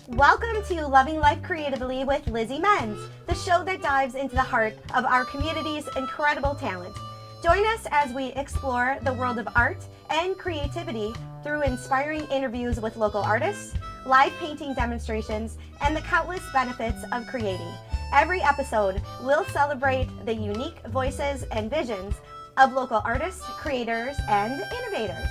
Welcome to Loving Life Creatively with Lizzie Menz, the show that dives into the heart of our community's incredible talent. Join us as we explore the world of art and creativity through inspiring interviews with local artists, live painting demonstrations, and the countless benefits of creating. Every episode will celebrate the unique voices and visions of local artists, creators, and innovators.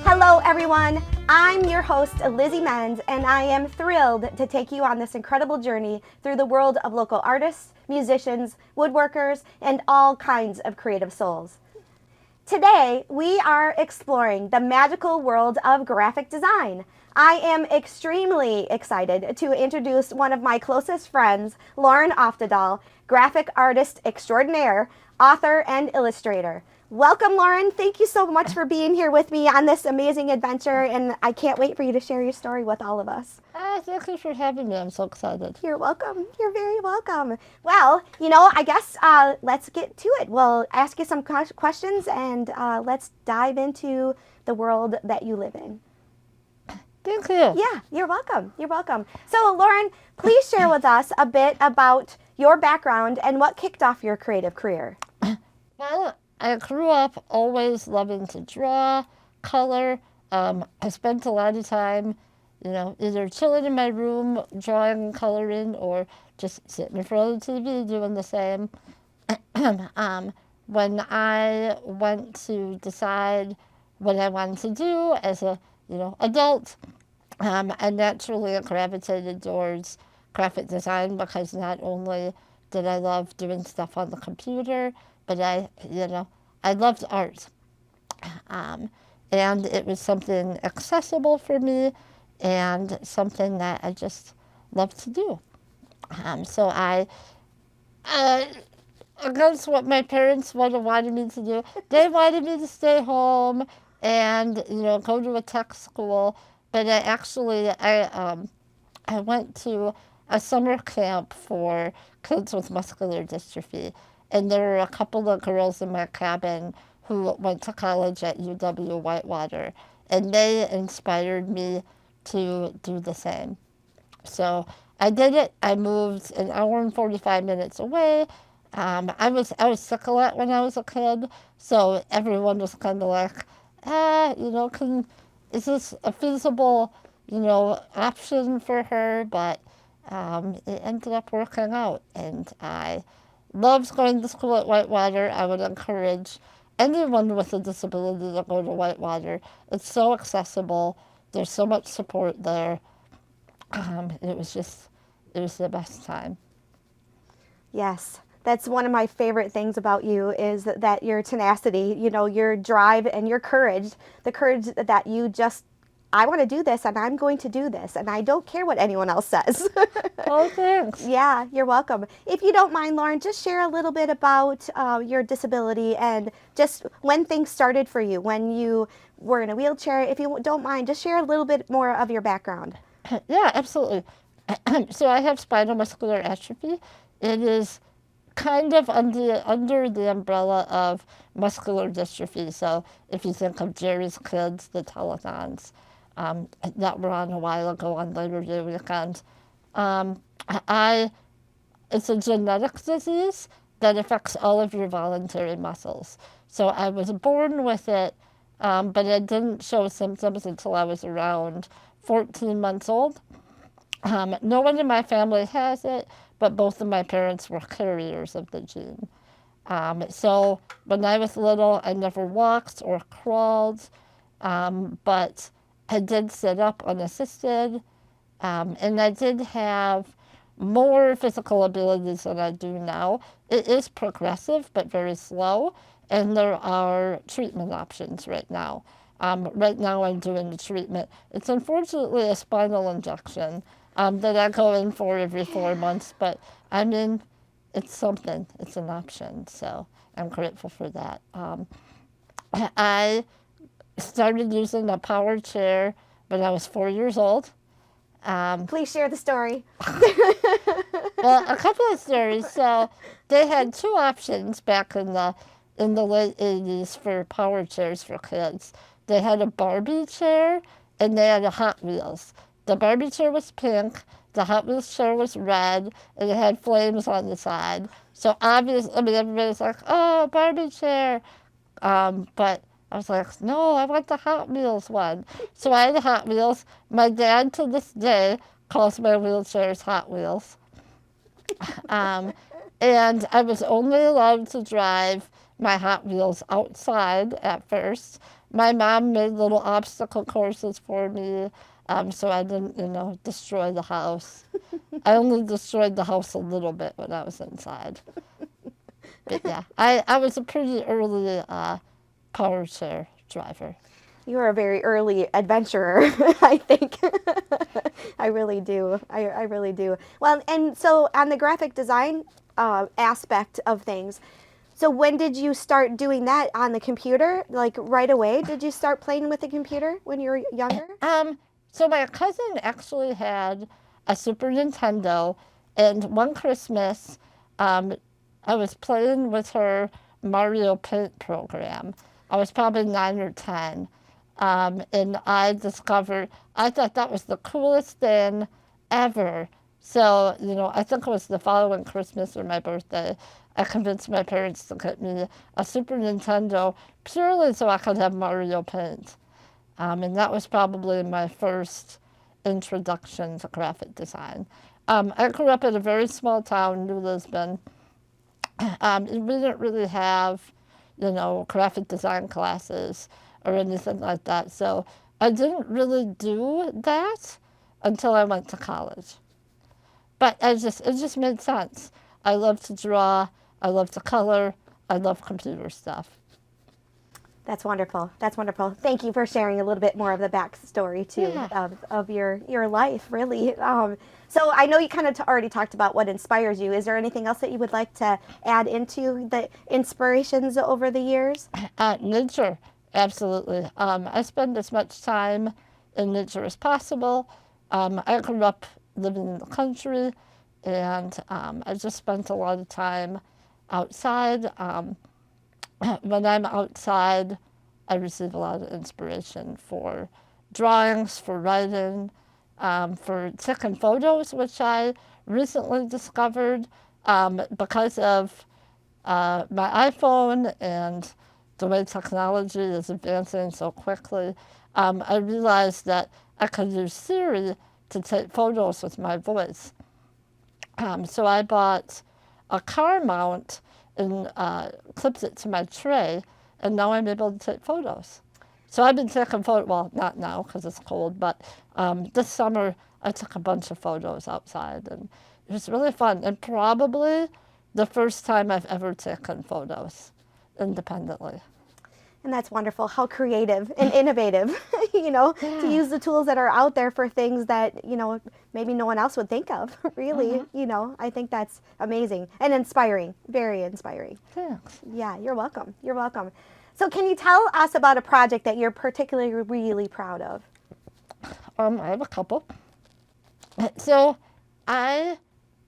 Hello everyone, I'm your host Lizzie Menz, and I am thrilled to take you on this incredible journey through the world of local artists, musicians, woodworkers, and all kinds of creative souls. Today we are exploring the magical world of graphic design. I am extremely excited to introduce one of my closest friends, Lauren Oftedahl, graphic artist extraordinaire, author, and illustrator. Welcome, Lauren. Thank you so much for being here with me on this amazing adventure, and I can't wait for you to share your story with all of us. Thank you for having me. I'm so excited. You're welcome. You're very welcome. Well, I guess let's get to it. We'll ask you some questions, and let's dive into the world that you live in. Thank you. Yeah, you're welcome. You're welcome. So, Lauren, please share with us a bit about your background and what kicked off your creative career. Well, I grew up always loving to draw, color. I spent a lot of time, either chilling in my room, drawing and coloring, or just sitting in front of the TV doing the same. When I went to decide what I wanted to do as a adult, I naturally gravitated towards graphic design because not only did I love doing stuff on the computer, but I loved art. And it was something accessible for me and something that I just loved to do. So I, against what my parents would have wanted me to do, they wanted me to stay home and, go to a tech school. But I went to a summer camp for kids with muscular dystrophy. And there were a couple of girls in my cabin who went to college at UW-Whitewater, and they inspired me to do the same. So I did it. I moved an hour and 45 minutes away. I was sick a lot when I was a kid, so everyone was kind of like, is this a feasible, option for her? But it ended up working out, and I loved going to school at Whitewater. I would encourage anyone with a disability to go to Whitewater. It's so accessible. There's so much support there. It was the best time. Yes. That's one of my favorite things about you is that your tenacity, your drive and your courage, the courage that you just, I want to do this and I'm going to do this and I don't care what anyone else says. Oh, thanks. Yeah, you're welcome. If you don't mind, Lauren, just share a little bit about your disability and just when things started for you, when you were in a wheelchair. If you don't mind, just share a little bit more of your background. Yeah, absolutely. So I have spinal muscular atrophy. It is kind of under the umbrella of muscular dystrophy. So if you think of Jerry's Kids, the telethons that were on a while ago on Labor Day weekend, it's a genetic disease that affects all of your voluntary muscles. So I was born with it, but I didn't show symptoms until I was around 14 months old. No one in my family has it, but both of my parents were carriers of the gene. So when I was little, I never walked or crawled, but I did sit up unassisted, and I did have more physical abilities than I do now. It is progressive, but very slow, and there are treatment options right now. Right now I'm doing the treatment. It's unfortunately a spinal injection that I go in for every 4 months, but I mean, it's something. It's an option, so I'm grateful for that. I started using a power chair when I was 4 years old. Please share the story. Well, a couple of stories. So they had two options back in the late 80s for power chairs for kids. They had a Barbie chair and they had a Hot Wheels. The Barbie chair was pink, the Hot Wheels chair was red, and it had flames on the side. So obviously, I mean, everybody's like, "Oh, Barbie chair," but I was like, "No, I want the Hot Wheels one." So I had the Hot Wheels. My dad to this day calls my wheelchairs Hot Wheels. Um, and I was only allowed to drive my Hot Wheels outside at first. My mom made little obstacle courses for me, so I didn't, destroy the house. I only destroyed the house a little bit when I was inside. But yeah, I was a pretty early power chair driver. You are a very early adventurer, I think. I really do. I really do. Well, and so on the graphic design aspect of things, so when did you start doing that on the computer? Like right away? Did you start playing with the computer when you were younger? So my cousin actually had a Super Nintendo, and one Christmas, um, I was playing with her Mario Paint program. I was probably 9 or 10, and I thought that was the coolest thing ever. So, I think it was the following Christmas or my birthday, I convinced my parents to get me a Super Nintendo purely so I could have Mario Paint. And that was probably my first introduction to graphic design. I grew up in a very small town, New Lisbon. And we didn't really have, graphic design classes or anything like that. So I didn't really do that until I went to college. But it just made sense. I love to draw. I love to color. I love computer stuff. That's wonderful. That's wonderful. Thank you for sharing a little bit more of the backstory too Yeah. of your life, really. So I know you kind of already talked about what inspires you. Is there anything else that you would like to add into the inspirations over the years? Nature, absolutely. I spend as much time in nature as possible. I grew up living in the country, and I just spent a lot of time outside. When I'm outside, I receive a lot of inspiration for drawings, for writing, for taking photos, which I recently discovered because of my iPhone and the way technology is advancing so quickly. I realized that I could use Siri to take photos with my voice. So I bought a car mount and clipped it to my tray, and now I'm able to take photos. So I've been taking photos, well, not now because it's cold, but this summer I took a bunch of photos outside, and it was really fun, and probably the first time I've ever taken photos independently. And that's wonderful. How creative and innovative, to use the tools that are out there for things that, maybe no one else would think of, really. I think that's amazing and inspiring, very inspiring. Thanks. Yeah, you're welcome. You're welcome. So can you tell us about a project that you're particularly really proud of? I have a couple. So I,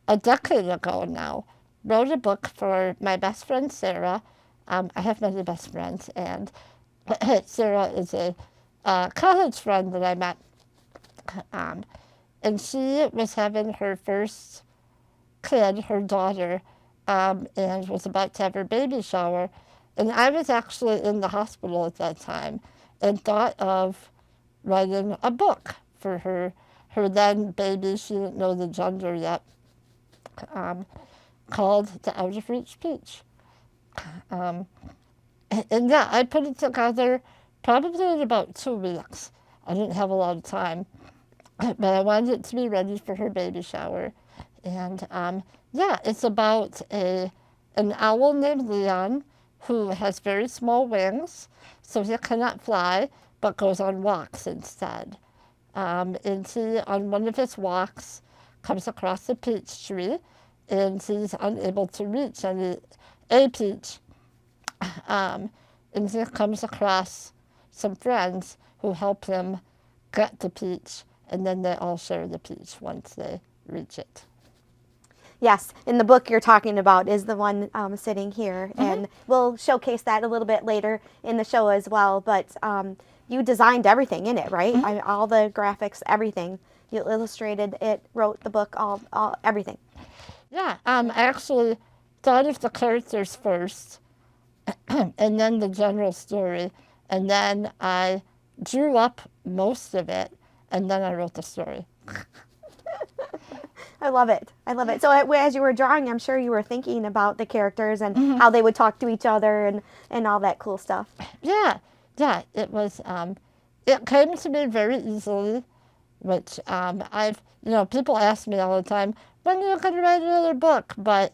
a decade ago now, wrote a book for my best friend Sarah. I have many best friends, and Sarah is a college friend that I met. And she was having her first kid, her daughter, and was about to have her baby shower. And I was actually in the hospital at that time and thought of writing a book for her then baby, she didn't know the gender yet, called The Out of Reach Peach. Um, and yeah, I put it together probably in about 2 weeks. I didn't have a lot of time, but I wanted it to be ready for her baby shower. And yeah, it's about an owl named Leon who has very small wings, so he cannot fly, but goes on walks instead. And he, on one of his walks, comes across a peach tree, and he's unable to reach a peach. And he comes across some friends who help him get the peach, and then they all share the peach once they reach it. Yes, in the book you're talking about is the one sitting here, and we'll showcase that a little bit later in the show as well. But you designed everything in it, right? All the graphics, everything. You illustrated it, wrote the book, all everything. Yeah, I actually thought of the characters first, and then the general story, and then I drew up most of it, and then I wrote the story. I love it. I love it. So as you were drawing, I'm sure you were thinking about the characters and how they would talk to each other and all that cool stuff. Yeah, it was, it came to me very easily, which people ask me all the time, when are you going to write another book? But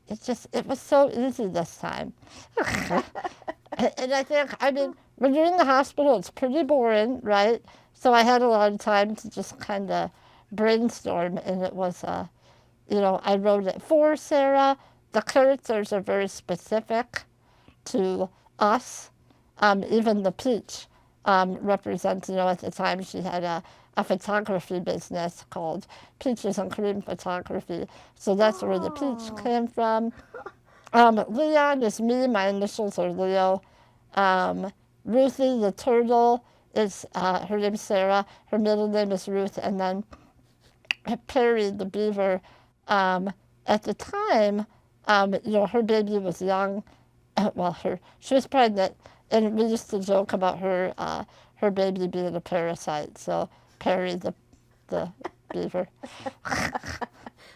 it was so easy this time. And I think, when you're in the hospital, it's pretty boring, right? So I had a lot of time to just kind of brainstorm, and it was, I wrote it for Sarah. The characters are very specific to us. Even the peach represents, at the time she had a photography business called Peaches and Cream Photography. So that's where the peach came from. Leon is me. My initials are Leo. Ruthie the turtle is, her name's Sarah. Her middle name is Ruth. And then Perry the beaver, at the time, her baby was young. She was pregnant, and we used to joke about her baby being a parasite. So Perry the beaver.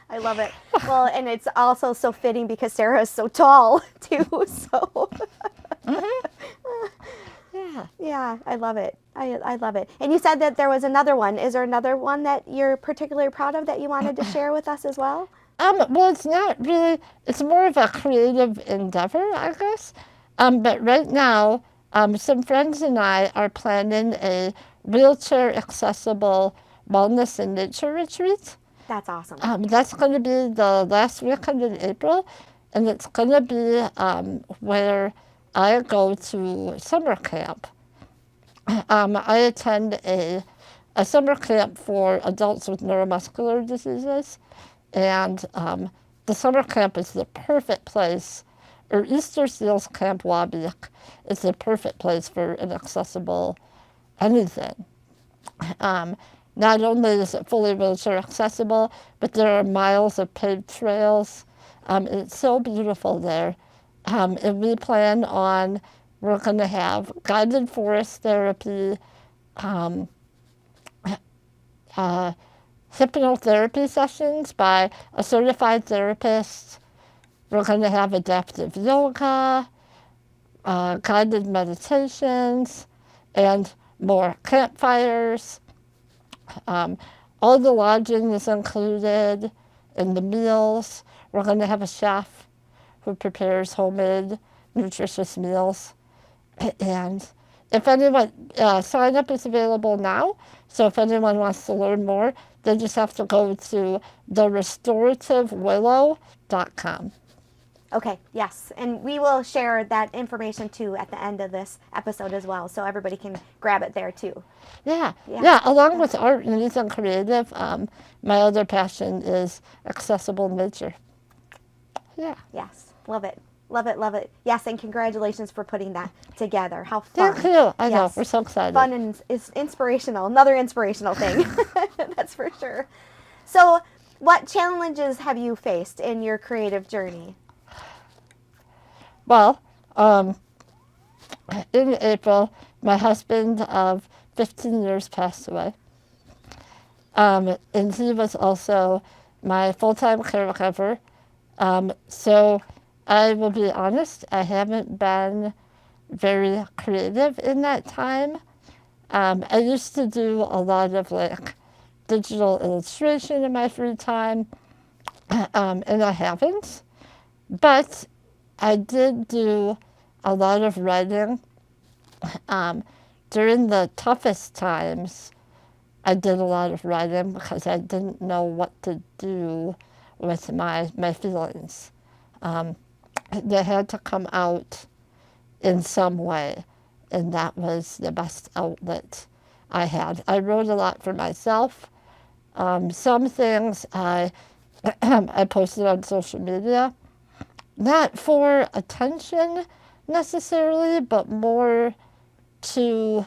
I love it. Well, and it's also so fitting because Sarah is so tall too. So yeah, I love it. I love it. And you said that there was another one. Is there another one that you're particularly proud of that you wanted to share with us as well? Well, it's not really. It's more of a creative endeavor, I guess. But right now, some friends and I are planning a wheelchair accessible wellness and nature retreat. That's awesome. That's going to be the last weekend in April, and it's going to be where I go to summer camp. I attend a summer camp for adults with neuromuscular diseases, and the summer camp is the perfect place, or Easter Seals Camp Wabiak is the perfect place for an accessible anything. Not only is it fully wheelchair accessible, but there are miles of paved trails. It's so beautiful there. And we plan on, we're going to have guided forest therapy, hypnotherapy sessions by a certified therapist. We're going to have adaptive yoga, guided meditations, and more campfires. All the lodging is included in the meals. We're going to have a chef who prepares homemade, nutritious meals. And if anyone, sign up is available now. So if anyone wants to learn more, they just have to go to therestorativewillow.com. Okay, yes. And we will share that information too at the end of this episode as well, so everybody can grab it there too. Yeah. Along with art and anything creative, my other passion is accessible nature. Yeah. Yes, love it. Love it, love it. Yes, and congratulations for putting that together. How fun. Thank you. I know, we're so excited. Fun and is inspirational. Another inspirational thing. That's for sure. So, what challenges have you faced in your creative journey? Well, in April, my husband of 15 years passed away. And he was also my full-time caregiver. So I will be honest, I haven't been very creative in that time. I used to do a lot of digital illustration in my free time. and I haven't. But I did do a lot of writing. During the toughest times, I did a lot of writing because I didn't know what to do with my feelings. They had to come out in some way, and that was the best outlet I had. I wrote a lot for myself. Some things I I posted on social media, not for attention necessarily, but more to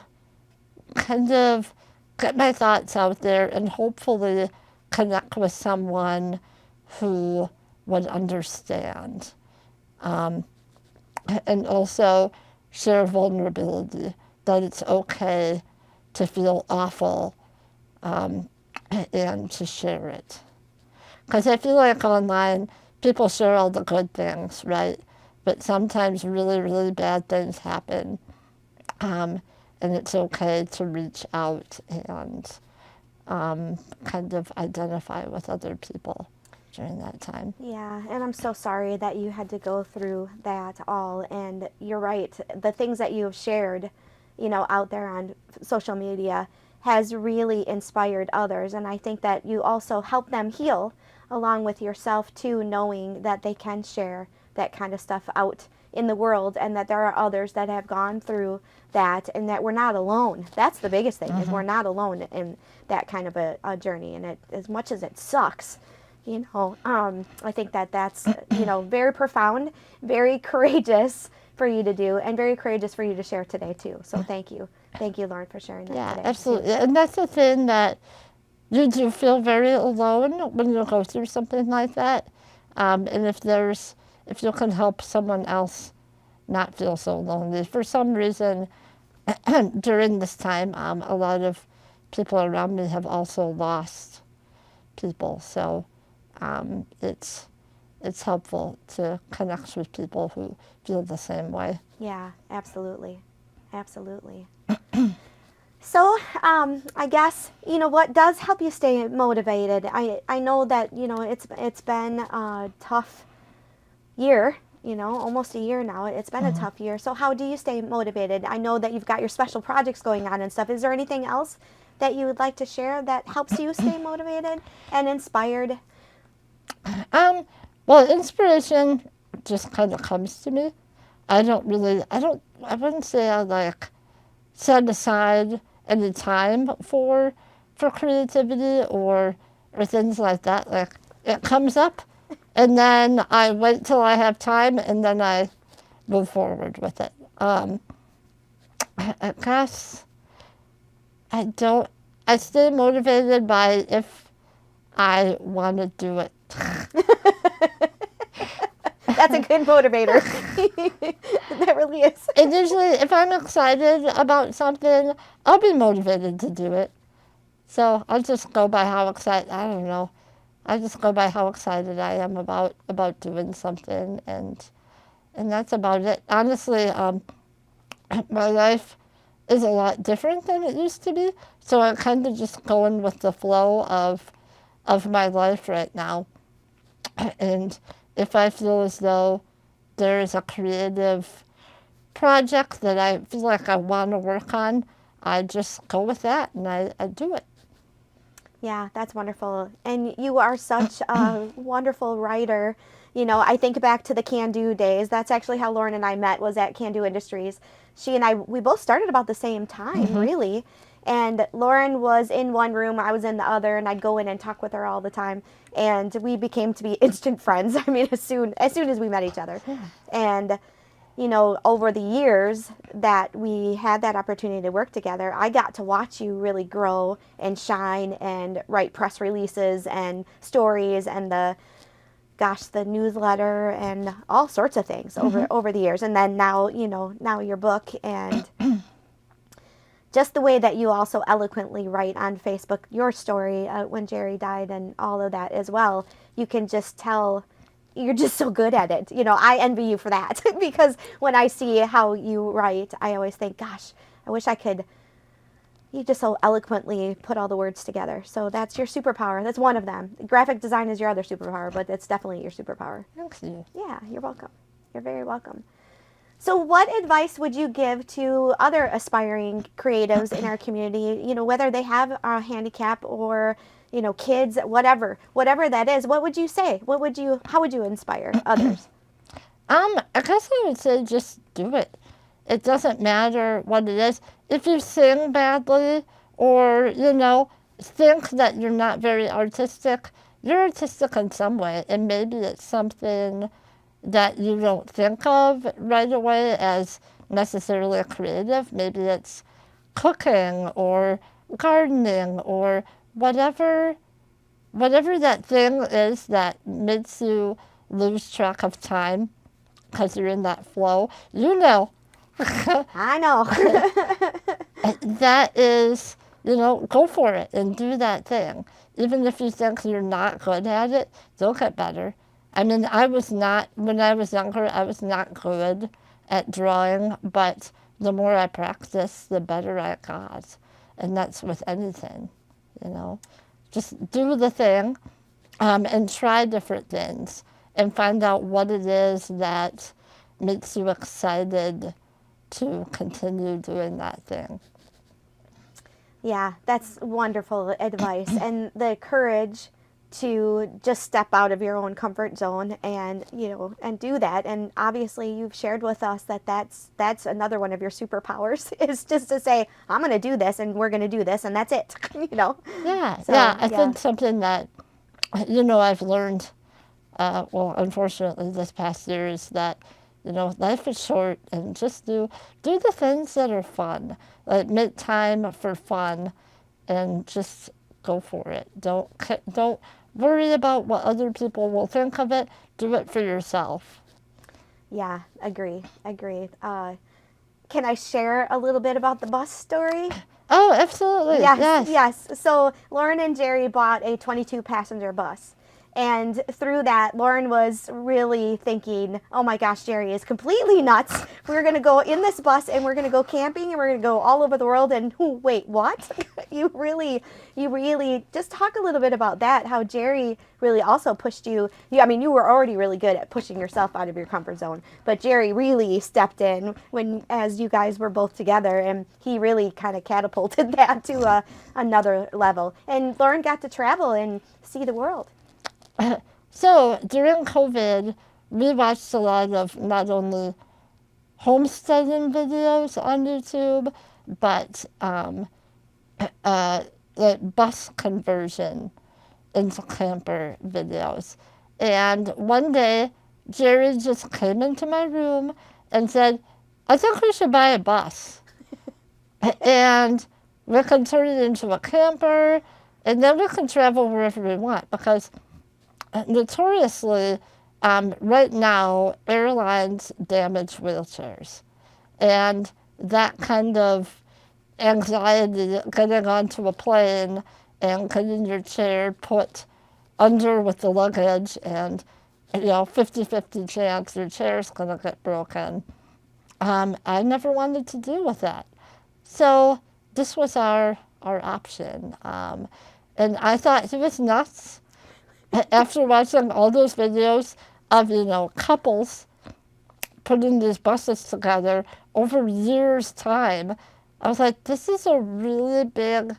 kind of get my thoughts out there and hopefully connect with someone who would understand. Um, and also share vulnerability, that it's okay to feel awful and to share it. Because I feel like online, people share all the good things, right? But sometimes really, really bad things happen. And it's okay to reach out and kind of identify with other people during that time. Yeah, and I'm so sorry that you had to go through that all. And you're right, the things that you have shared, out there on social media has really inspired others. And I think that you also help them heal along with yourself too, knowing that they can share that kind of stuff out in the world and that there are others that have gone through that and that we're not alone. That's the biggest thing, is we're not alone in that kind of a journey. And as much as it sucks, I think that's, very profound, very courageous for you to do, and very courageous for you to share today too. So thank you. Thank you, Lauren, for sharing that Yeah, today. absolutely. And that's the thing, that you do feel very alone when you go through something like that. And if you can help someone else not feel so lonely. For some reason, during this time, a lot of people around me have also lost people. So it's helpful to connect with people who feel the same way. Yeah, absolutely. Absolutely. So, I guess, what does help you stay motivated? I know that, it's been a tough year, almost a year now. It's been a tough year. So how do you stay motivated? I know that you've got your special projects going on and stuff. Is there anything else that you would like to share that helps you stay motivated and inspired? Well, inspiration just kind of comes to me. I wouldn't say I set aside any time for creativity or things like that. Like, it comes up, and then I wait till I have time, and then I move forward with it. I guess I stay motivated by if I want to do it. That's a good motivator. That really is. And usually, if I'm excited about something, I'll be motivated to do it. So I'll just go by how excited, I don't know. I just go by how excited I am about doing something, and that's about it. Honestly, my life is a lot different than it used to be, so I'm kind of just going with the flow of my life right now. And if I feel as though there is a creative project that I feel like I want to work on, I just go with that and I do it. Yeah, that's wonderful. And you are such a wonderful writer. I think back to the Can Do days. That's actually how Lauren and I met, was at Can Do Industries. She and I, we both started about the same time, really. And Lauren was in one room, I was in the other, and I'd go in and talk with her all the time. And we became to be instant friends. I mean, as soon as we met each other. And over the years that we had that opportunity to work together, I got to watch you really grow and shine and write press releases and stories and the newsletter and all sorts of things over the years. And then now your book, and just the way that you also eloquently write on Facebook your story when Jerry died and all of that as well. You can just tell you're just so good at it. I envy you for that because when I see how you write, I always think, gosh, I wish I could, You just so eloquently put all the words together. So that's your superpower. That's one of them. Graphic design is your other superpower, but it's definitely your superpower. Thank you. Yeah, you're welcome. You're very welcome. So what advice would you give to other aspiring creatives in our community, whether they have a handicap or, kids, whatever that is, what would you say? How would you inspire others? I guess I would say just do it. It doesn't matter what it is. If you sing badly or, think that you're not very artistic, you're artistic in some way, and maybe it's something that you don't think of right away as necessarily creative. Maybe it's cooking or gardening or whatever that thing is that makes you lose track of time because you're in that flow. I know. That is, go for it and do that thing. Even if you think you're not good at it, you'll get better. I mean, when I was younger, I was not good at drawing, but the more I practiced, the better I got. And that's with anything, you know. Just do the thing and try different things and find out what it is that makes you excited to continue doing that thing. Yeah, that's wonderful advice. And the courage to just step out of your own comfort zone and, and do that. And obviously you've shared with us that that's another one of your superpowers is just to say, I'm going to do this and we're going to do this and that's it, Yeah, So, I think something that, I've learned, unfortunately this past year is that, life is short and just do the things that are fun. Like make time for fun and just go for it. Don't worry about what other people will think of it. Do it for yourself. Yeah, agree. Can I share a little bit about the bus story? Oh, absolutely. Yes. So Lauren and Jerry bought a 22-passenger bus. And through that, Lauren was really thinking, oh my gosh, Jerry is completely nuts. We're going to go in this bus and we're going to go camping and we're going to go all over the world. And wait, what? You really, just talk a little bit about that, how Jerry really also pushed you. I mean, you were already really good at pushing yourself out of your comfort zone, but Jerry really stepped in as you guys were both together, and he really kind of catapulted that to another level. And Lauren got to travel and see the world. So during COVID, we watched a lot of not only homesteading videos on YouTube, but the bus conversion into camper videos. And one day, Jerry just came into my room and said, I think we should buy a bus. And we can turn it into a camper, and then we can travel wherever we want. Because notoriously, right now, airlines damage wheelchairs. And that kind of anxiety, getting onto a plane and getting your chair put under with the luggage and, 50-50 chance your chair's going to get broken. I never wanted to deal with that. So this was our option. And I thought he was nuts. After watching all those videos of, couples putting these buses together over years' time, I was like, this is a really big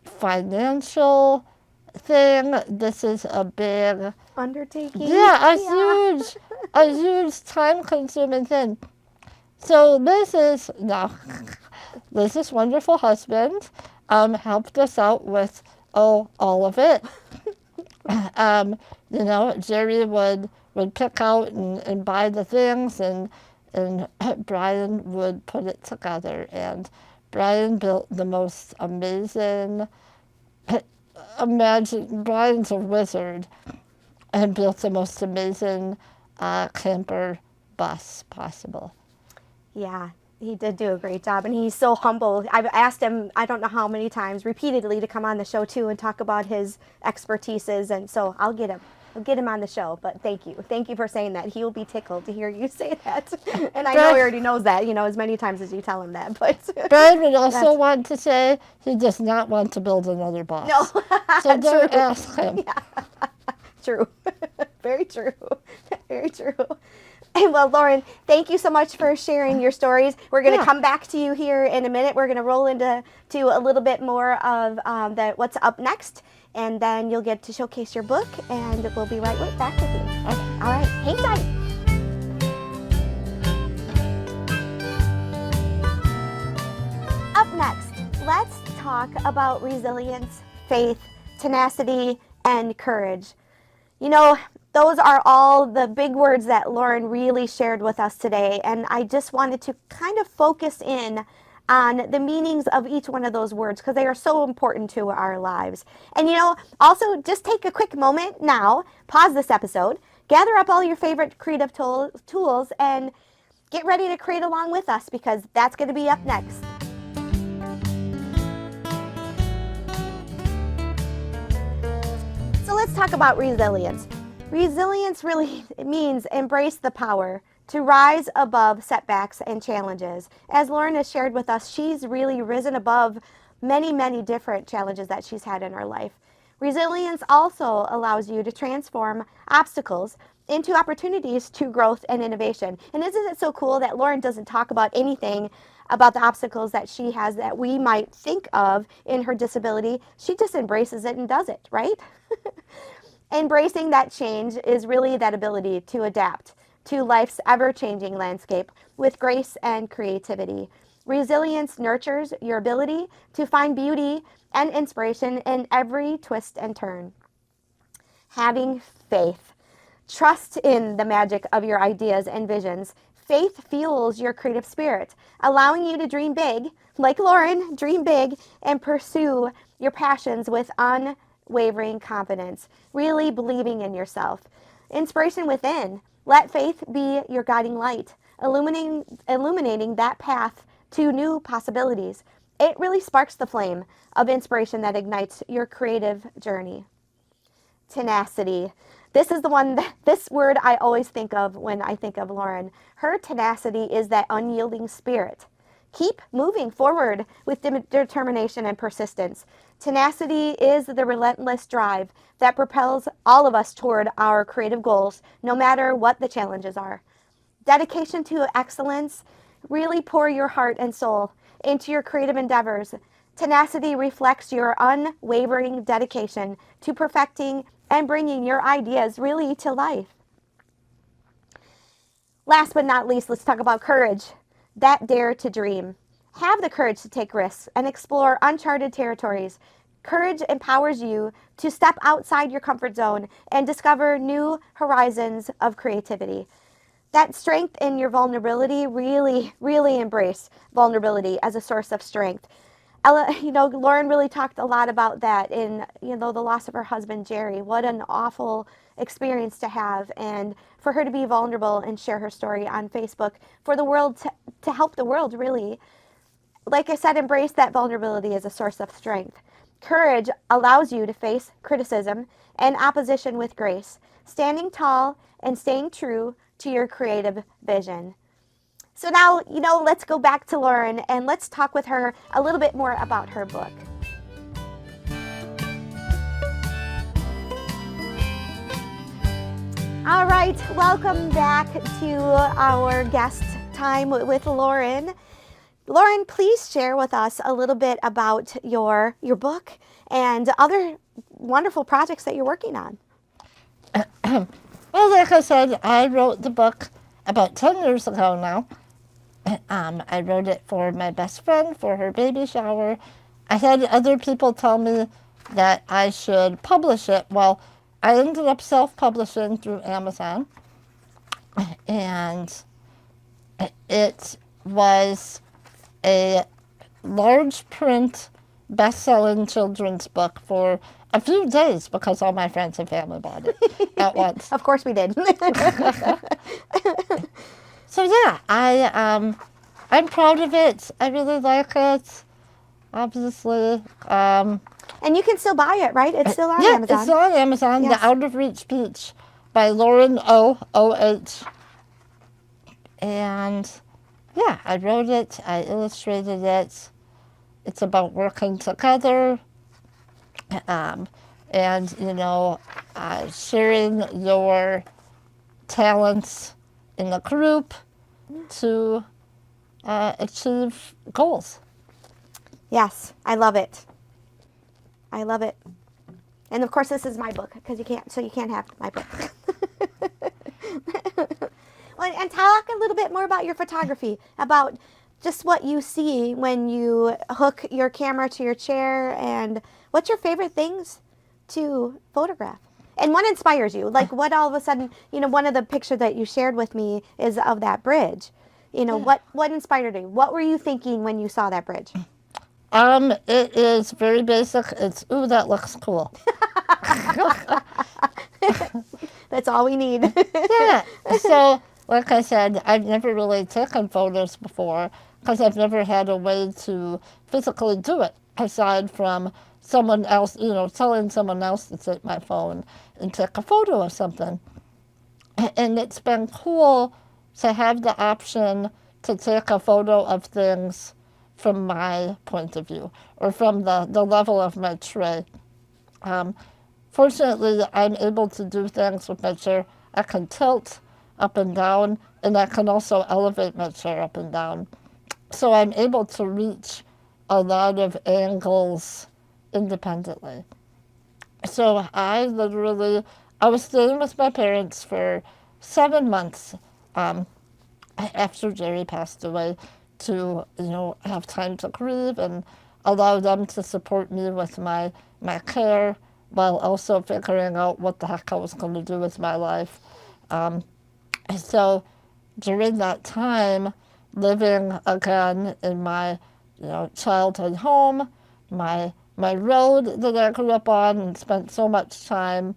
financial thing. This is a big undertaking. Yeah, a huge time-consuming thing. So Liz's wonderful husband helped us out with all of it. Jerry would pick out and buy the things, and Brian would put it together. And Brian built the most amazing. Imagine Brian's a wizard, and built the most amazing camper bus possible. Yeah, he did do a great job, and he's so humble. I've asked him, I don't know how many times, repeatedly, to come on the show too and talk about his expertises, and so I'll get him. We'll get him on the show, but thank you. Thank you for saying that. He will be tickled to hear you say that. And I know he already knows that, as many times as you tell him that. But Brad would also want to say he does not want to build another boss. No. So don't ask him. Yeah. True. Very true. Very true. And well, Lauren, thank you so much for sharing your stories. We're going to come back to you here in a minute. We're going to roll into a little bit more of what's up next. And then you'll get to showcase your book, and we'll be right back with you. Okay. All right. Hang tight. Up next, let's talk about resilience, faith, tenacity, and courage. Those are all the big words that Lauren really shared with us today, and I just wanted to kind of focus in on the meanings of each one of those words because they are so important to our lives. And also just take a quick moment now, pause this episode, gather up all your favorite creative tools, and get ready to create along with us because that's going to be up next. So let's talk about resilience. Resilience really means embrace the power to rise above setbacks and challenges. As Lauren has shared with us, she's really risen above many, many different challenges that she's had in her life. Resilience also allows you to transform obstacles into opportunities to growth and innovation. And isn't it so cool that Lauren doesn't talk about anything about the obstacles that she has that we might think of in her disability? She just embraces it and does it, right? Embracing that change is really that ability to adapt to life's ever-changing landscape with grace and creativity. Resilience nurtures your ability to find beauty and inspiration in every twist and turn. Having faith. Trust in the magic of your ideas and visions. Faith fuels your creative spirit, allowing you to dream big, like Lauren, dream big, and pursue your passions with unwavering confidence, really believing in yourself. Inspiration within. Let faith be your guiding light, illuminating that path to new possibilities. It really sparks the flame of inspiration that ignites your creative journey. Tenacity. This is this word I always think of when I think of Lauren. Her tenacity is that unyielding spirit. Keep moving forward with determination and persistence. Tenacity is the relentless drive that propels all of us toward our creative goals, no matter what the challenges are. Dedication to excellence. Really pour your heart and soul into your creative endeavors. Tenacity reflects your unwavering dedication to perfecting and bringing your ideas really to life. Last but not least, let's talk about courage. That dare to dream. Have the courage to take risks and explore uncharted territories. Courage empowers you to step outside your comfort zone and discover new horizons of creativity. That strength in your vulnerability, really, really embrace vulnerability as a source of strength. Lauren really talked a lot about that in, the loss of her husband, Jerry. What an awful experience to have. And for her to be vulnerable and share her story on Facebook for the world, to help the world, really. Like I said, embrace that vulnerability as a source of strength. Courage allows you to face criticism and opposition with grace, standing tall and staying true to your creative vision. So now, let's go back to Lauren and let's talk with her a little bit more about her book. All right, welcome back to our guest time with Lauren. Lauren, please share with us a little bit about your book and other wonderful projects that you're working on. Well, like I said, I wrote the book about 10 years ago now. I wrote it for my best friend for her baby shower. I had other people tell me that I should publish it. Well, I ended up self-publishing through Amazon. And it was a large print, best-selling children's book for a few days because all my friends and family bought it at once. Of course we did. So yeah, I'm proud of it. I really like it, obviously. And And you can still buy it, right? It's still on Yeah, Amazon. it's still on Amazon. Yes. The Out of Reach Peach by Lauren O.H. And yeah, I wrote it. I illustrated it. It's about working together, and sharing your talents in a group to achieve goals. Yes, I love it. I love it. And of course, this is my book because you can't have my book. Well, and talk a little bit more about your photography, about just what you see when you hook your camera to your chair, and what's your favorite things to photograph, and what inspires you. Like, what all of a sudden, one of the pictures that you shared with me is of that bridge. What inspired you? What were you thinking when you saw that bridge? It is very basic. It's, ooh, that looks cool. That's all we need. Yeah. So, like I said, I've never really taken photos before because I've never had a way to physically do it aside from someone else, telling someone else to take my phone and take a photo of something. And it's been cool to have the option to take a photo of things from my point of view or from the level of my tray. Fortunately, I'm able to do things with my chair. I can tilt up and down, and I can also elevate my chair up and down. So I'm able to reach a lot of angles independently. So I was staying with my parents for 7 months after Jerry passed away to, have time to grieve and allow them to support me with my care while also figuring out what the heck I was going to do with my life. So during that time, living again in my, childhood home, my road that I grew up on and spent so much time,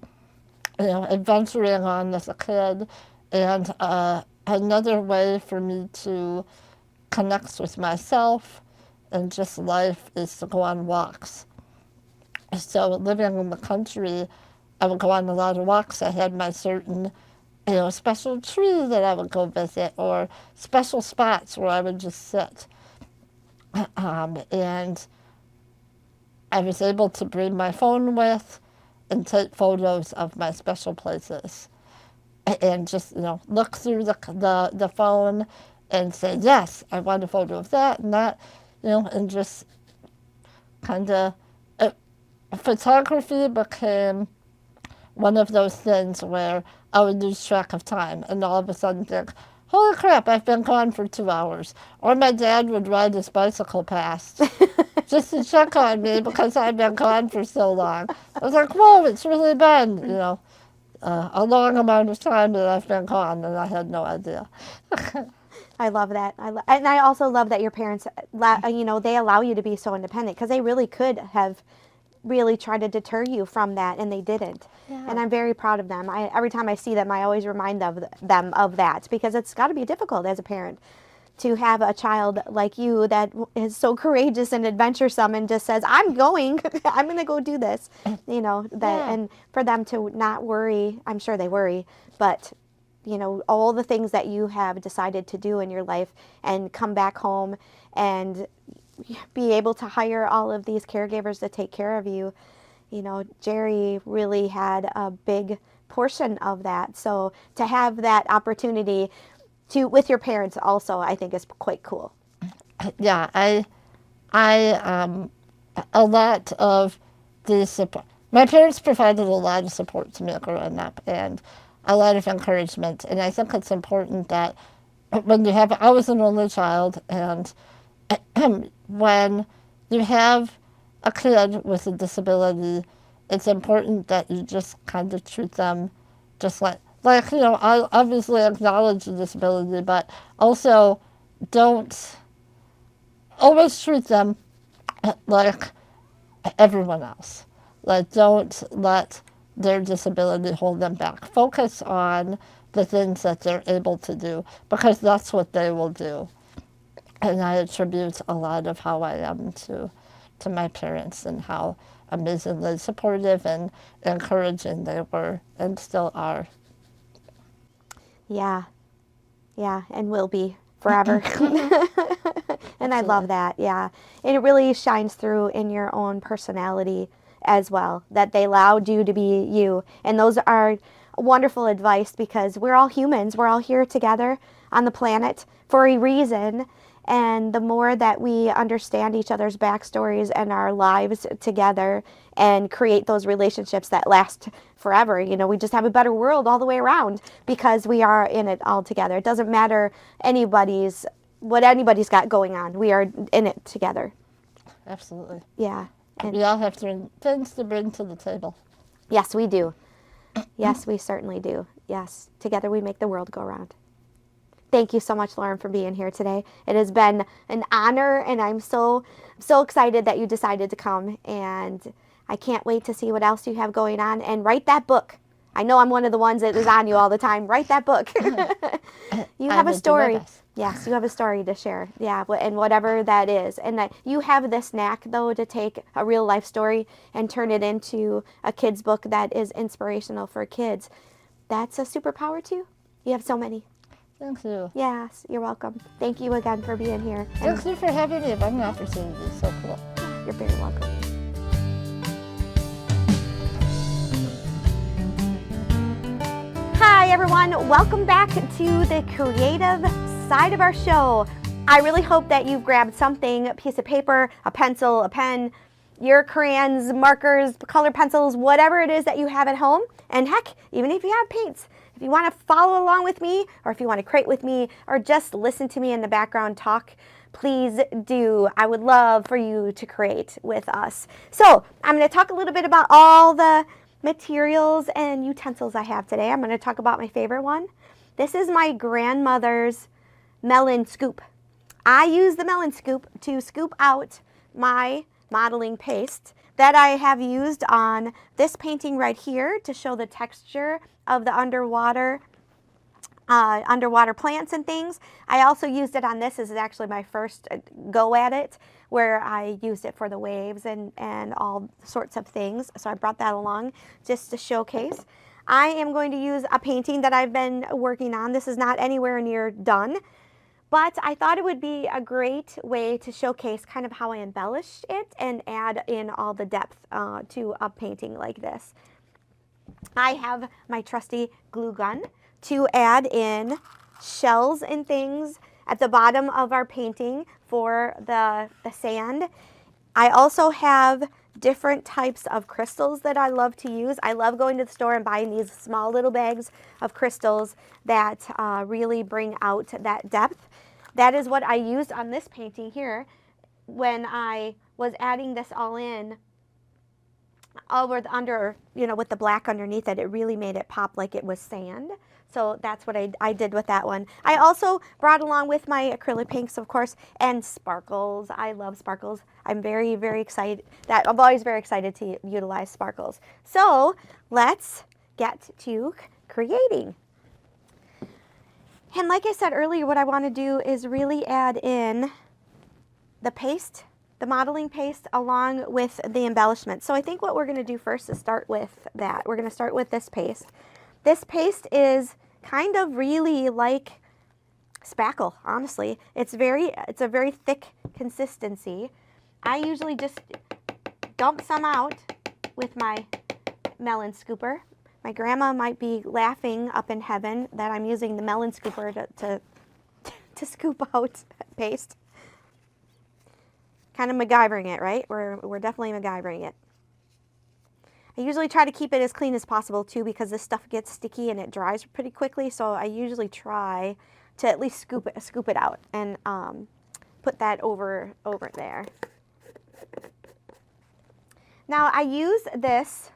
adventuring on as a kid, and another way for me to connect with myself and just life is to go on walks. So living in the country, I would go on a lot of walks. I had my certain, special tree that I would go visit or special spots where I would just sit. And I was able to bring my phone with and take photos of my special places and just, look through the phone and say, yes, I want a photo of that and that, and just kind of, photography became one of those things where I would lose track of time and all of a sudden think, holy crap, I've been gone for 2 hours. Or my dad would ride his bicycle past just to check on me because I'd been gone for so long. I was like, whoa, it's really been, a long amount of time that I've been gone, and I had no idea. I love that. And I also love that your parents, they allow you to be so independent, because they really could have really tried to deter you from that, and they didn't. Yeah. And I'm very proud of them. Every time I see them, I always remind them of that, because it's got to be difficult as a parent to have a child like you that is so courageous and adventuresome and just says, I'm going to go do this, Yeah. And for them to not worry. I'm sure they worry, but all the things that you have decided to do in your life and come back home and be able to hire all of these caregivers to take care of you. Jerry really had a big portion of that. So to have that opportunity with your parents also, I think is quite cool. Yeah, a lot of the support. My parents provided a lot of support to me growing up and a lot of encouragement. And I think it's important that I was an only child, and when you have a kid with a disability, it's important that you just kind of treat them just like, I obviously acknowledge the disability, but also don't always treat them like everyone else. Like, don't let their disability hold them back. Focus on the things that they're able to do, because that's what they will do. And I attribute a lot of how I am to my parents and how amazingly supportive and encouraging they were and still are. Yeah. Yeah, and will be forever. And I love that. Yeah. And it really shines through in your own personality as well, that they allowed you to be you. And those are wonderful advice because we're all humans. We're all here together on the planet for a reason. And the more that we understand each other's backstories and our lives together and create those relationships that last forever, you know, we just have a better world all the way around because we are in it all together. It doesn't matter what anybody's got going on. We are in it together. Absolutely. Yeah. And We all have things to bring to the table. yes, we do. Yes, we certainly do. Yes. Together we make the world go round. Thank you so much, Lauren, for being here today. It has been an honor, and I'm so excited that you decided to come, and I can't wait to see what else you have going on, and write that book. I know I'm one of the ones that is on you all the time. Write that book. You have a story. Yes, you have a story to share. Yeah, and whatever that is. And that you have this knack, though, to take a real life story and turn it into a kid's book that is inspirational for kids. That's a superpower, too. You have so many. Thank you. Yes, you're welcome. Thank you again for being here. Thank you for having me. What an opportunity. So cool. You're very welcome. Hi, everyone. Welcome back to the creative side of our show. I really hope that you've grabbed something, a piece of paper, a pencil, a pen, your crayons, markers, color pencils, whatever it is that you have at home. And heck, even if you have paints, if you want to follow along with me, or if you want to create with me, or just listen to me in the background talk, please do. I would love for you to create with us. So I'm going to talk a little bit about all the materials and utensils I have today. I'm going to talk about my favorite one. This is my grandmother's melon scoop. I use the melon scoop to scoop out my modeling paste that I have used on this painting right here to show the texture of the underwater plants and things. I also used it on this. This is actually my first go at it, where I used it for the waves and all sorts of things. So I brought that along just to showcase. I am going to use a painting that I've been working on. This is not anywhere near done, but I thought it would be a great way to showcase kind of how I embellished it and add in all the depth to a painting like this. I have my trusty glue gun to add in shells and things at the bottom of our painting for the sand. I also have different types of crystals that I love to use. I love going to the store and buying these small little bags of crystals that really bring out that depth. That is what I used on this painting here when I was adding this all in under, with the black underneath it. It really made it pop like it was sand. So that's what I did with that one. I also brought along with my acrylic paints, of course, and sparkles. I love sparkles. I'm very, very excited. I'm always very excited to utilize sparkles. So let's get to creating. And like I said earlier, what I want to do is really add in the paste, the modeling paste, along with the embellishment. So I think what we're going to do first is start with that. We're going to start with this paste. This paste is kind of really like spackle, honestly. It's a very thick consistency. I usually just dump some out with my melon scooper. My grandma might be laughing up in heaven that I'm using the melon scooper to scoop out paste. Kind of MacGyvering it, right? We're definitely MacGyvering it. I usually try to keep it as clean as possible too, because this stuff gets sticky and it dries pretty quickly. So I usually try to at least scoop it out and put that over there. Now I use this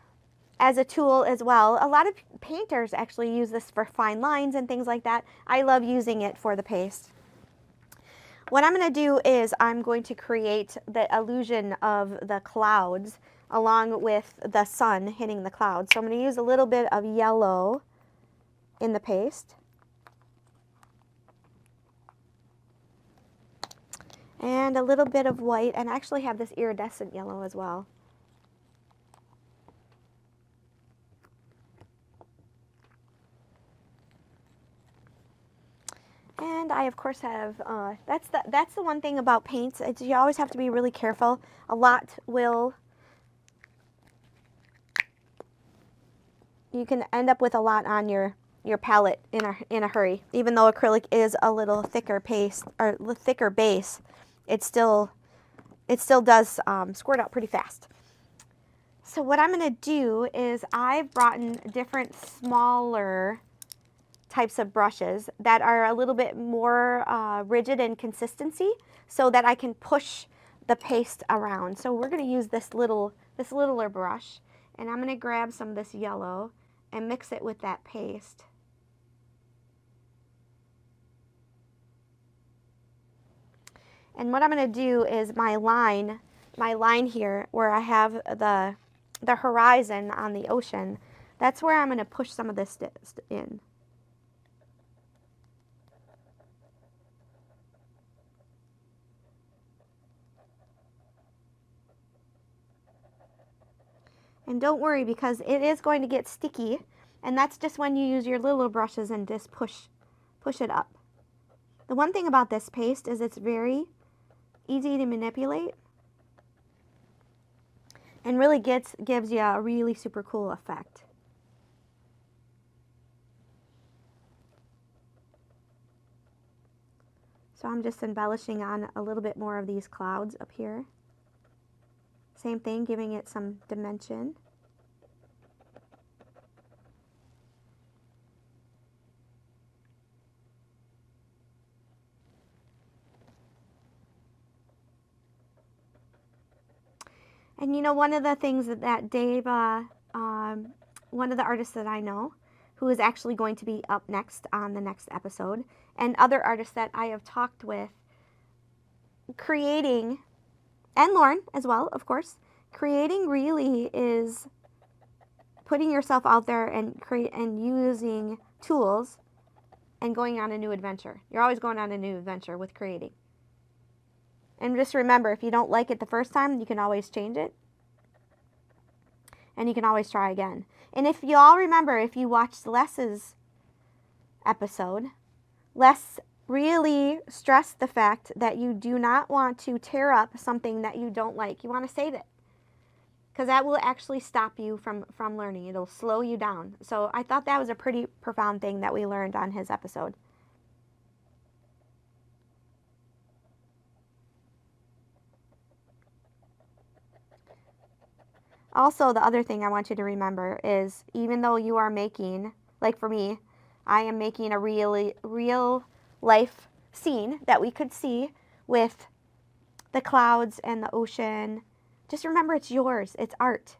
as a tool as well. A lot of painters actually use this for fine lines and things like that. I love using it for the paste. What I'm going to do is I'm going to create the illusion of the clouds along with the sun hitting the clouds. So I'm going to use a little bit of yellow in the paste. And a little bit of white, and I actually have this iridescent yellow as well. And I, of course, have, that's the one thing about paints. You always have to be really careful. A lot will, you can end up with a lot on your palette in a hurry. Even though acrylic is a little thicker paste, or thicker base, it still does squirt out pretty fast. So what I'm going to do is I've brought in different smaller types of brushes that are a little bit more rigid in consistency so that I can push the paste around. So we're going to use this littler brush, and I'm going to grab some of this yellow and mix it with that paste. And what I'm going to do is my line here where I have the horizon on the ocean, that's where I'm going to push some of this in. And don't worry, because it is going to get sticky, and that's just when you use your little brushes and just push it up. The one thing about this paste is it's very easy to manipulate and really gives you a really super cool effect. So I'm just embellishing on a little bit more of these clouds up here. Same thing, giving it some dimension. And you know, one of the things that Dave, one of the artists that I know, who is actually going to be up next on the next episode, and other artists that I have talked with, creating, and Lauren as well, of course, creating really is putting yourself out there and using tools and going on a new adventure. You're always going on a new adventure with creating. And just remember, if you don't like it the first time, you can always change it. And you can always try again. And if you all remember, if you watched Les's episode, Les really stressed the fact that you do not want to tear up something that you don't like. You want to save it, because that will actually stop you from learning. It'll slow you down. So I thought that was a pretty profound thing that we learned on his episode. Also, the other thing I want you to remember is, even though you are making, like for me, I am making a real life scene that we could see with the clouds and the ocean. Just remember, it's yours. It's art.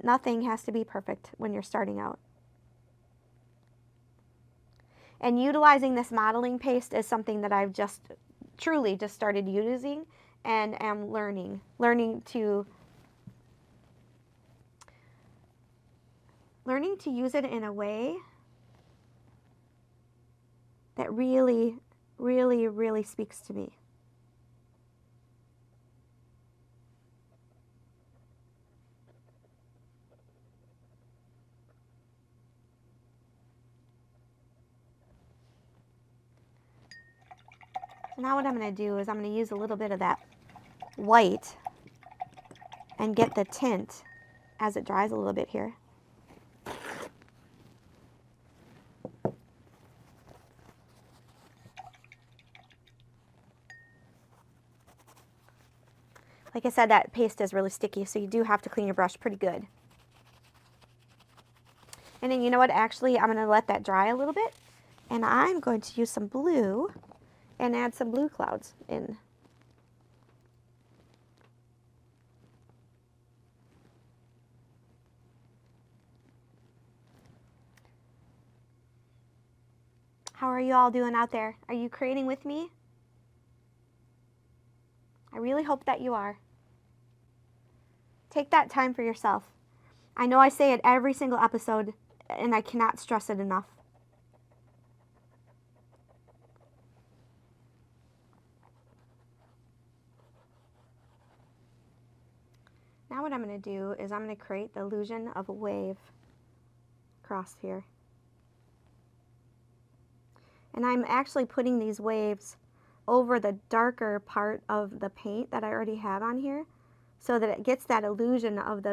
Nothing has to be perfect when you're starting out. And utilizing this modeling paste is something that I've truly just started using and am learning to use it in a way that really, really, really speaks to me. So now what I'm going to do is I'm going to use a little bit of that white and get the tint as it dries a little bit here. Like I said, that paste is really sticky, so you do have to clean your brush pretty good. And then you know what, actually I'm going to let that dry a little bit, and I'm going to use some blue and add some blue clouds in. How are you all doing out there? Are you creating with me? I really hope that you are. Take that time for yourself. I know I say it every single episode, and I cannot stress it enough. Now what I'm going to do is I'm going to create the illusion of a wave across here. And I'm actually putting these waves over the darker part of the paint that I already have on here so that it gets that illusion of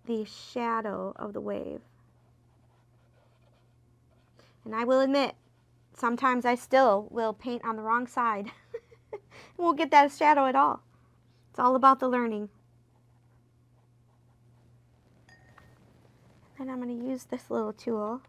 the shadow of the wave. And I will admit, sometimes I still will paint on the wrong side. Won't get that shadow at all. It's all about the learning. And I'm going to use this little tool.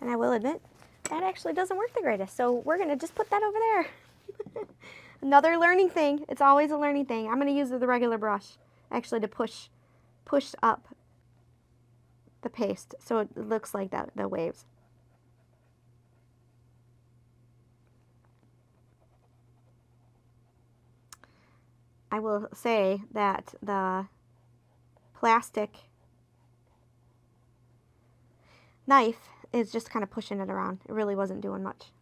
And I will admit, that actually doesn't work the greatest. So we're going to just put that over there. Another learning thing. It's always a learning thing. I'm going to use the regular brush actually to push up the paste so it looks like the waves. I will say that the plastic knife is just kind of pushing it around. It really wasn't doing much.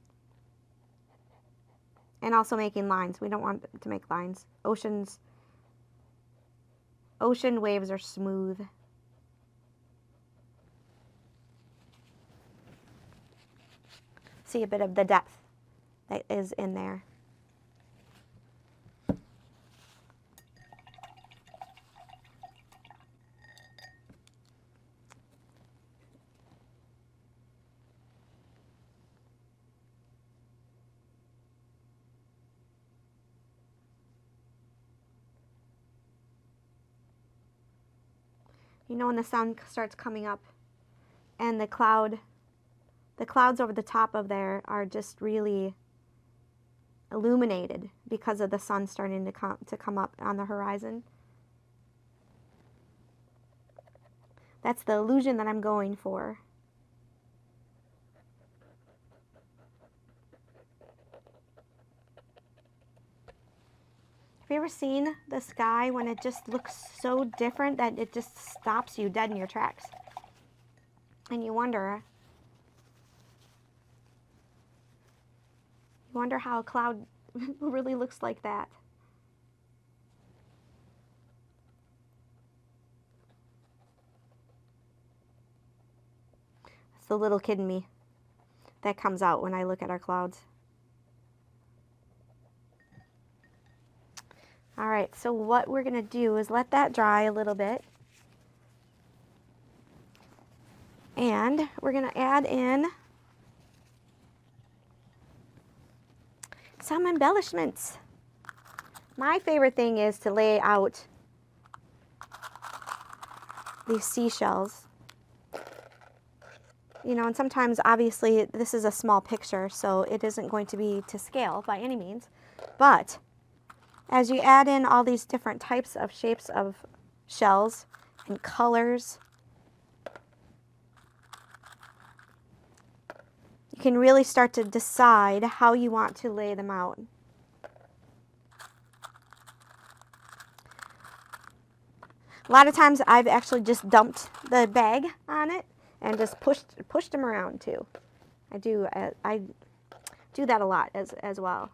And also making lines. We don't want to make lines. Ocean waves are smooth. See a bit of the depth that is in there. You know when the sun starts coming up and the clouds over the top of there are just really illuminated because of the sun starting to come up on the horizon. That's the illusion that I'm going for. Have you ever seen the sky when it just looks so different that it just stops you dead in your tracks? And you wonder how a cloud really looks like that. It's the little kid in me that comes out when I look at our clouds. All right, so what we're going to do is let that dry a little bit. And we're going to add in some embellishments. My favorite thing is to lay out these seashells. You know, and sometimes obviously this is a small picture, so it isn't going to be to scale by any means. But as you add in all these different types of shapes of shells and colors, you can really start to decide how you want to lay them out. A lot of times I've actually just dumped the bag on it and just pushed them around too. I do that a lot as well.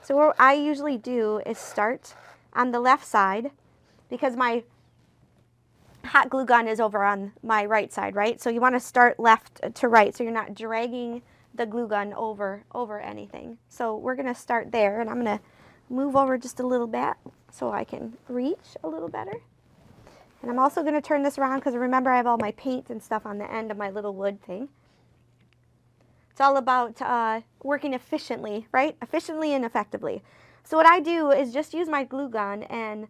So what I usually do is start on the left side because my hot glue gun is over on my right side, right? So you want to start left to right so you're not dragging the glue gun over anything. So we're going to start there, and I'm going to move over just a little bit so I can reach a little better. And I'm also going to turn this around because remember I have all my paint and stuff on the end of my little wood thing. It's all about working efficiently, right? Efficiently and effectively. So what I do is just use my glue gun and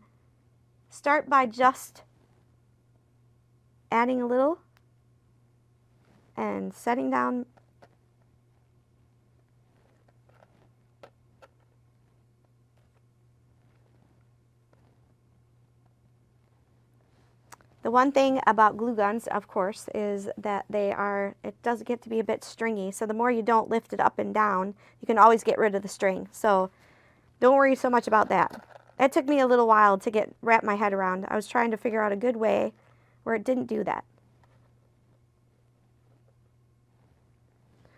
start by just adding a little and setting down . The one thing about glue guns, of course, is that it does get to be a bit stringy. So the more you don't lift it up and down, you can always get rid of the string. So don't worry so much about that. It took me a little while to wrap my head around. I was trying to figure out a good way where it didn't do that.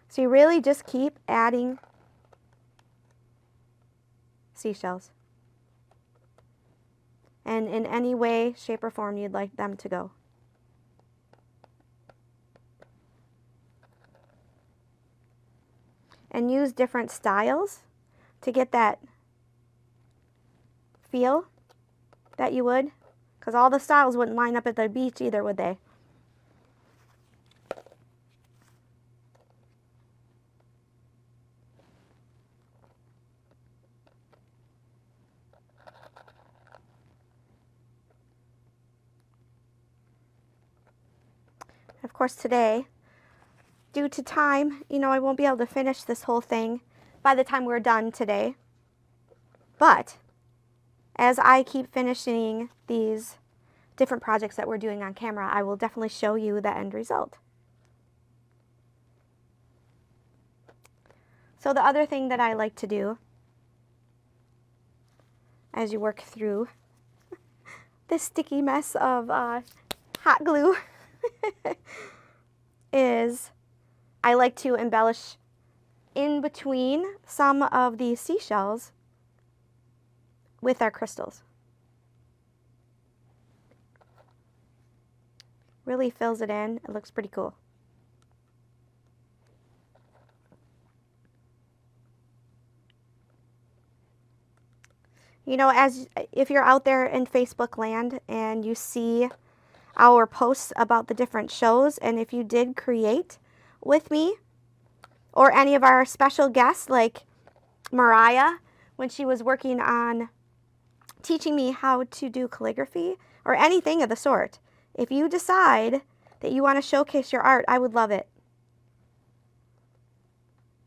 So you really just keep adding seashells. And in any way, shape, or form you'd like them to go. And use different styles to get that feel that you would. Because all the styles wouldn't line up at the beach either, would they? Of course, today, due to time, I won't be able to finish this whole thing by the time we're done today. But as I keep finishing these different projects that we're doing on camera, I will definitely show you the end result. So the other thing that I like to do as you work through this sticky mess of hot glue is I like to embellish in between some of these seashells with our crystals. Really fills it in. It looks pretty cool. If you're out there in Facebook land and you see our posts about the different shows, and if you did create with me or any of our special guests like Mariah when she was working on teaching me how to do calligraphy or anything of the sort, if you decide that you want to showcase your art, I would love it.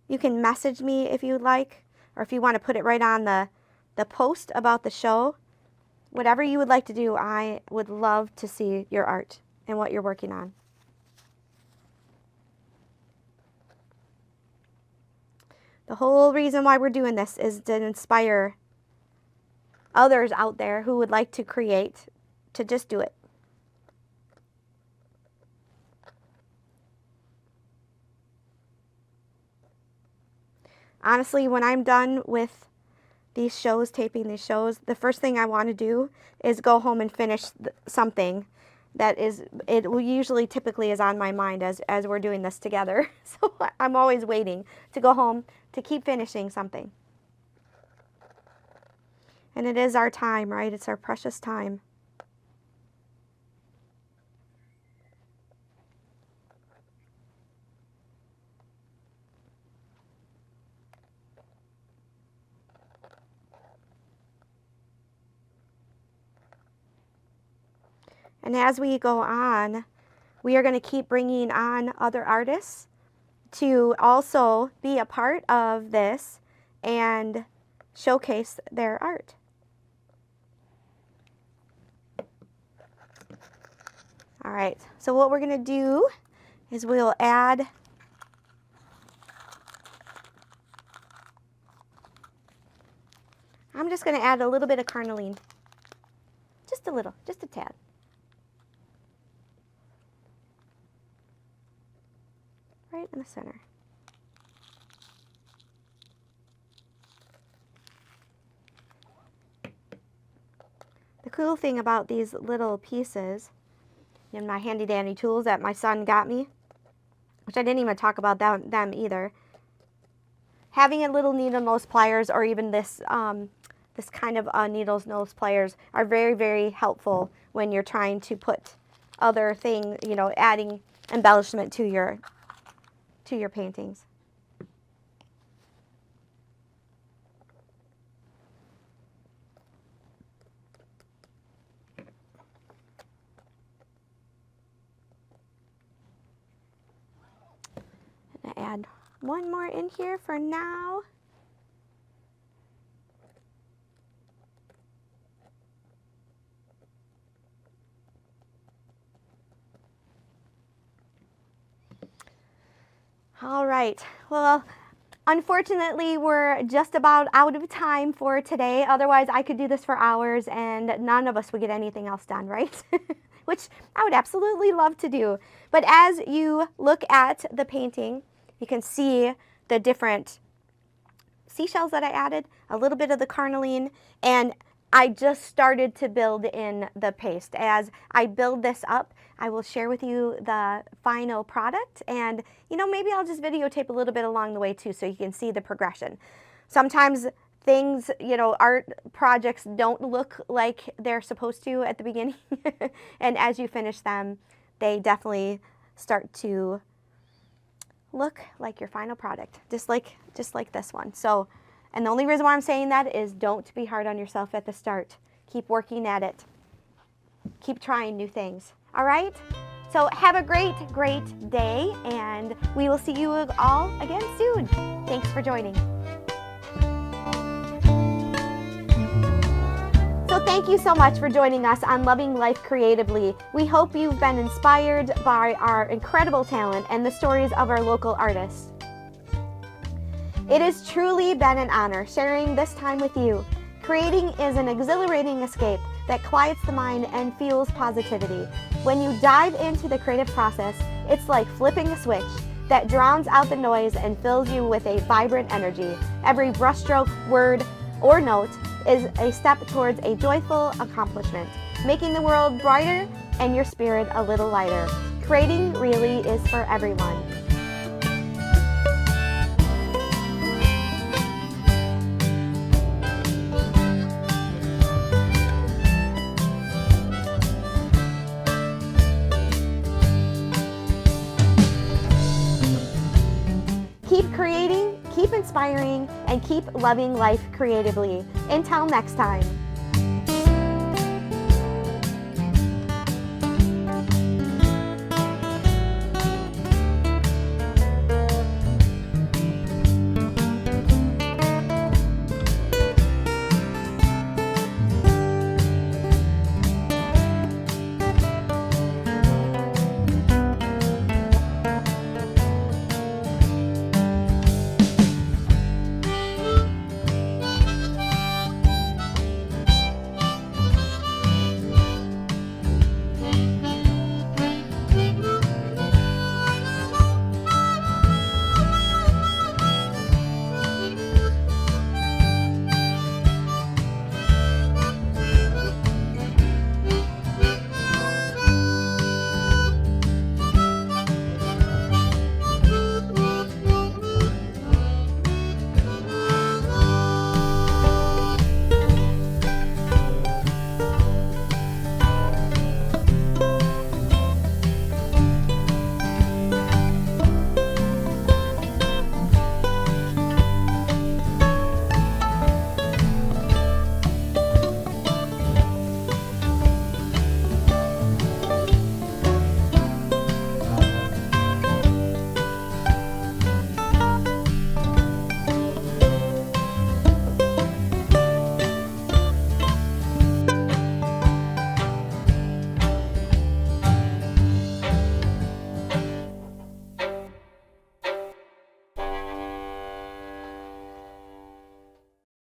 You can message me if you'd like, or if you want to put it right on the post about the show. Whatever you would like to do, I would love to see your art and what you're working on. The whole reason why we're doing this is to inspire others out there who would like to create to just do it. Honestly, when I'm done with these shows, taping these shows, the first thing I want to do is go home and finish something that usually typically is on my mind as we're doing this together. So I'm always waiting to go home to keep finishing something. And it is our time, right? It's our precious time. And as we go on, we are going to keep bringing on other artists to also be a part of this and showcase their art. All right, so what we're going to do is we'll add I'm just going to add a little bit of carnelian. Just a little, just a tad. Right in the center. The cool thing about these little pieces in my handy dandy tools that my son got me, which I didn't even talk about them either, having a little needle nose pliers or even this this kind of needle nose pliers are very, very helpful when you're trying to put other things, adding embellishment to your paintings. I'm gonna add one more in here for now. All right, well, Unfortunately, we're just about out of time for today. Otherwise, I could do this for hours and none of us would get anything else done, right? Which I would absolutely love to do. But as you look at the painting, you can see the different seashells that I added, a little bit of the carnelian, and I just started to build in the paste. As I build this up, I will share with you the final product, and maybe I'll just videotape a little bit along the way too so you can see the progression. Sometimes things, art projects don't look like they're supposed to at the beginning, and as you finish them, they definitely start to look like your final product, just like this one. So, and the only reason why I'm saying that is don't be hard on yourself at the start. Keep working at it. Keep trying new things. All right? So have a great, great day, and we will see you all again soon. Thanks for joining. So thank you so much for joining us on Loving Life Creatively. We hope you've been inspired by our incredible talent and the stories of our local artists. It has truly been an honor sharing this time with you. Creating is an exhilarating escape that quiets the mind and fuels positivity. When you dive into the creative process, it's like flipping a switch that drowns out the noise and fills you with a vibrant energy. Every brushstroke, word, or note is a step towards a joyful accomplishment, making the world brighter and your spirit a little lighter. Creating really is for everyone. Keep creating, keep inspiring, and keep loving life creatively. Until next time.